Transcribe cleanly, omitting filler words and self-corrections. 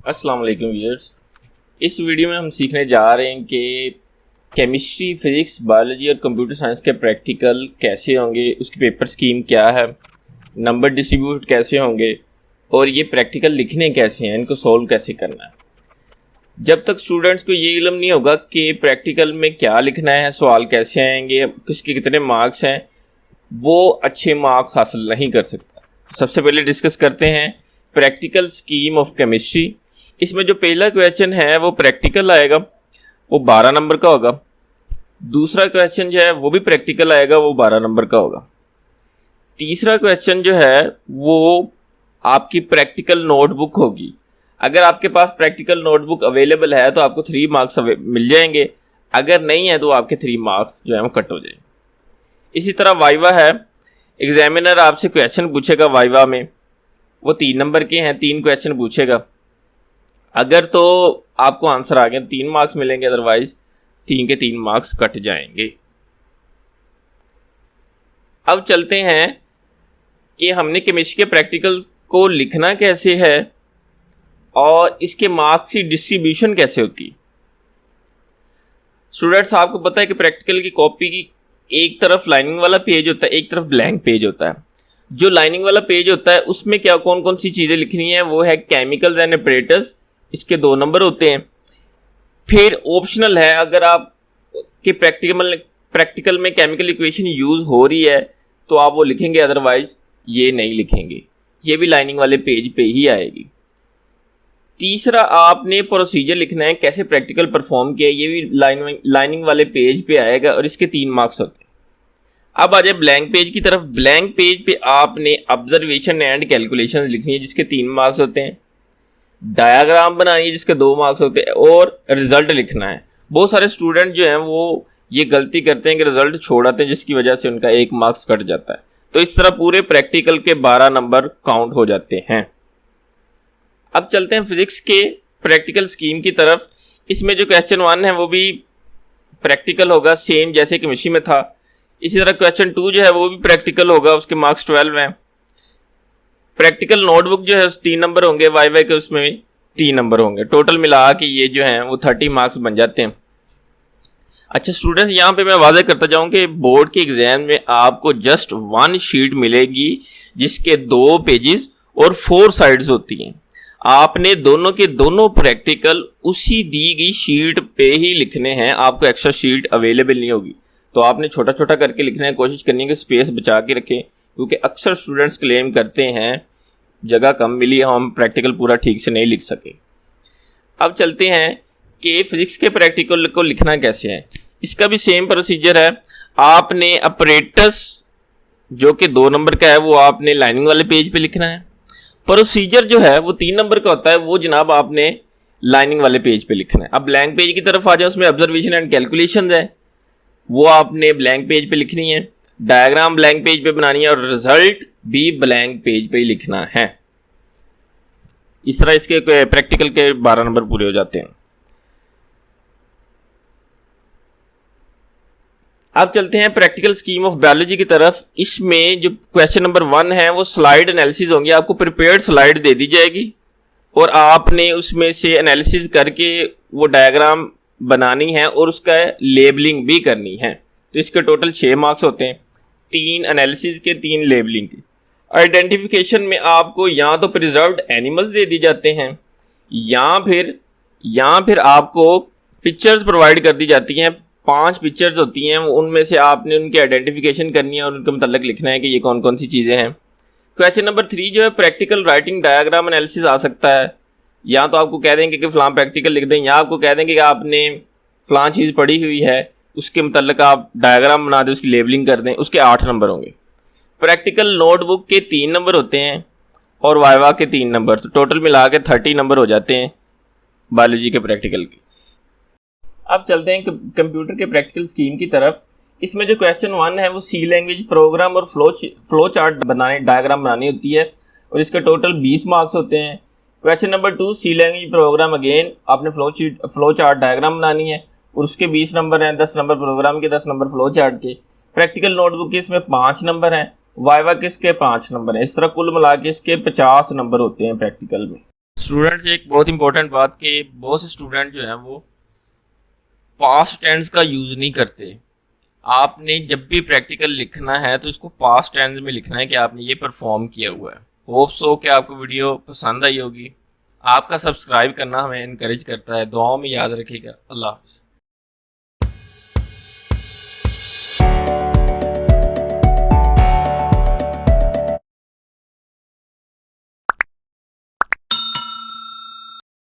अस्सलाम वालेकुम व्यूअर्स। इस वीडियो में हम सीखने जा रहे हैं कि केमिस्ट्री, फिज़िक्स, बायोलॉजी और कंप्यूटर साइंस के प्रैक्टिकल कैसे होंगे, उसकी पेपर स्कीम क्या है, नंबर डिस्ट्रीब्यूट कैसे होंगे और ये प्रैक्टिकल लिखने कैसे हैं, इनको सॉल्व कैसे करना है। जब तक स्टूडेंट्स को ये इल्म नहीं होगा कि प्रैक्टिकल में क्या लिखना है, सवाल कैसे आएंगे, किसके कितने मार्क्स हैं, वो अच्छे मार्क्स हासिल नहीं कर सकता। सबसे पहले डिस्कस करते हैं प्रैक्टिकल स्कीम ऑफ केमिस्ट्री। इसमें जो पहला क्वेश्चन है वो प्रैक्टिकल आएगा, वो 12 नंबर का होगा। दूसरा क्वेश्चन जो है वो भी प्रैक्टिकल आएगा, वो 12 नंबर का होगा। तीसरा क्वेश्चन जो है वो आपकी प्रैक्टिकल नोटबुक होगी। अगर आपके पास प्रैक्टिकल नोटबुक अवेलेबल है तो आपको 3 मार्क्स मिल जाएंगे, अगर नहीं है तो आपके 3 मार्क्स जो है वो कट हो जाएंगे। इसी तरह वाइवा है, एग्जामिनर आपसे क्वेश्चन पूछेगा वाइवा में, वो 3 नंबर के हैं, 3 क्वेश्चन पूछेगा। अगर तो आपको आंसर आ गया 3 मार्क्स मिलेंगे, अदरवाइज 3 के 3 मार्क्स कट जाएंगे। अब चलते हैं कि हमने केमिस्ट्री के प्रैक्टिकल को लिखना कैसे है और इसके मार्क्स की डिस्ट्रीब्यूशन कैसे होती है। स्टूडेंट्स, आपको पता है कि प्रैक्टिकल की कॉपी की एक तरफ लाइनिंग वाला पेज होता है, एक तरफ ब्लैंक पेज होता है। जो लाइनिंग वाला पेज होता है उसमें क्या कौन कौन सी चीज़ें लिखनी है, वो है केमिकल्स एंड ऑपरेटर्स, इसके 2 नंबर होते हैं। फिर ऑप्शनल है, अगर आप के प्रैक्टिकल में केमिकल इक्वेशन यूज़ हो रही है तो आप वो लिखेंगे, अदरवाइज ये नहीं लिखेंगे, ये भी लाइनिंग वाले पेज पे ही आएगी। तीसरा, आपने प्रोसीजर लिखना है, कैसे प्रैक्टिकल परफॉर्म किया, ये भी लाइनिंग वाले पेज पे आएगा और इसके 3 मार्क्स होते हैं। अब आ जाए ब्लैंक पेज की तरफ। ब्लैंक पेज पे आपने ऑब्जर्वेशन एंड कैलकुलेशन लिखनी है जिसके 3 मार्क्स होते हैं, डायग्राम बनानी है जिसके 2 मार्क्स होते हैं और रिजल्ट लिखना है। बहुत सारे स्टूडेंट जो हैं वो ये गलती करते हैं कि रिजल्ट छोड़ आते हैं, जिसकी वजह से उनका 1 मार्क्स कट जाता है। तो इस तरह पूरे प्रैक्टिकल के 12 नंबर काउंट हो जाते हैं। अब चलते हैं फिजिक्स के प्रैक्टिकल स्कीम की तरफ। इसमें जो क्वेश्चन 1 है वो भी प्रैक्टिकल होगा, सेम जैसे केमिस्ट्री में था। इसी तरह क्वेश्चन 2 जो है वो भी प्रैक्टिकल होगा, उसके मार्क्स 12 हैं। प्रैक्टिकल नोटबुक जो है उस 3 नंबर होंगे, वाई के उसमें 3 नंबर होंगे। टोटल मिला के ये जो हैं वो 30 मार्क्स बन जाते हैं। अच्छा स्टूडेंट्स, यहाँ पे मैं वाज़ेह करता जाऊँ कि बोर्ड के एग्जाम में आपको जस्ट 1 शीट मिलेगी जिसके 2 पेजेस और 4 साइड्स होती हैं। आपने दोनों के दोनों प्रैक्टिकल उसी दी गई शीट पे ही लिखने हैं, आपको एक्स्ट्रा शीट अवेलेबल नहीं होगी। तो आपने छोटा छोटा करके लिखना है, कोशिश करनी है कि स्पेस बचा के रखें, क्योंकि अक्सर स्टूडेंट्स क्लेम करते हैं जगह कम मिली, हम प्रैक्टिकल पूरा ठीक से नहीं लिख सके। अब चलते हैं कि फिजिक्स के प्रैक्टिकल को लिखना कैसे है। इसका भी सेम प्रोसीजर है। आपने अपरेटस जो कि 2 नंबर का है वो आपने लाइनिंग वाले पेज पे लिखना है। प्रोसीजर जो है वो 3 नंबर का होता है, वो जनाब आपने लाइनिंग वाले पेज पे लिखना है। अब ब्लैंक पेज की तरफ आ जाए, उसमें ऑब्जर्वेशन एंड कैलकुलेशन है, वो आपने ब्लैंक पेज पे लिखनी है। डायग्राम ब्लैंक पेज पे बनानी है और रिजल्ट भी ब्लैंक पेज पे ही लिखना है। इस तरह इसके प्रैक्टिकल के 12 नंबर पूरे हो जाते हैं। अब चलते हैं प्रैक्टिकल स्कीम ऑफ बायोलॉजी की तरफ। इसमें जो क्वेश्चन नंबर 1 है वो स्लाइड एनालिसिस होंगी। आपको प्रिपेयर्ड स्लाइड दे दी जाएगी और आपने उसमें से एनालिसिस करके वो डायग्राम बनानी है और उसका लेबलिंग भी करनी है। तो इसके टोटल 6 मार्क्स होते हैं, 3 एनालिसिस के, 3 लेबलिंग के। आइडेंटिफिकेशन में आपको या तो प्रिजर्व्ड एनिमल्स दे दी जाते हैं या फिर आपको पिक्चर्स प्रोवाइड कर दी जाती हैं। 5 पिक्चर्स होती हैं, उनमें से आपने उनकी आइडेंटिफिकेशन करनी है और उनके मतलब लिखना है कि ये कौन कौन सी चीज़ें हैं। क्वेश्चन नंबर 3 जो है प्रैक्टिकल राइटिंग डायग्राम एनालिसिस आ सकता है। या तो आपको कह देंगे कि फ़लाँ प्रैक्टिकल लिख दें, या आपको कह देंगे कि आपने फ़लाँ चीज़ पढ़ी हुई है, उसके मतलब आप डायग्राम बना दें, उसकी लेबलिंग कर दें, उसके 8 नंबर होंगे। प्रैक्टिकल नोटबुक के 3 नंबर होते हैं और वाइवा के 3 नंबर, तो टोटल मिला के 30 नंबर हो जाते हैं बायोलॉजी के प्रैक्टिकल के। अब चलते हैं कंप्यूटर के प्रैक्टिकल स्कीम की तरफ। इसमें जो क्वेश्चन 1 है वो सी लैंग्वेज प्रोग्राम और फ्लो चार्ट बनाने, डायग्राम बनानी होती है और इसके टोटल 20 मार्क्स होते हैं। क्वेश्चन नंबर 2 सी लैंग्वेज प्रोग्राम, अगेन आपने फ्लो चार्ट डायग्राम बनानी है और उसके 20 नंबर हैं, 10 नंबर प्रोग्राम के, 10 नंबर फ्लो चार्ट के। प्रैक्टिकल नोटबुक के इसमें 5 नंबर हैं, वाइवा के इसके 5 नंबर हैं। इस तरह कुल मिला के इसके 50 नंबर होते हैं प्रैक्टिकल में। स्टूडेंट्स एक बहुत इंपॉर्टेंट बात कि बहुत से स्टूडेंट जो है वो पास्ट टेंस का यूज़ नहीं करते। आपने जब भी प्रैक्टिकल लिखना है तो इसको पास्ट टेंस में लिखना है कि आपने ये परफॉर्म किया हुआ है। होप सो कि आपको वीडियो पसंद आई होगी। आपका सब्सक्राइब करना हमें इनकरेज करता है। दुआओं में याद रखिएगा। अल्लाह हाफिज़।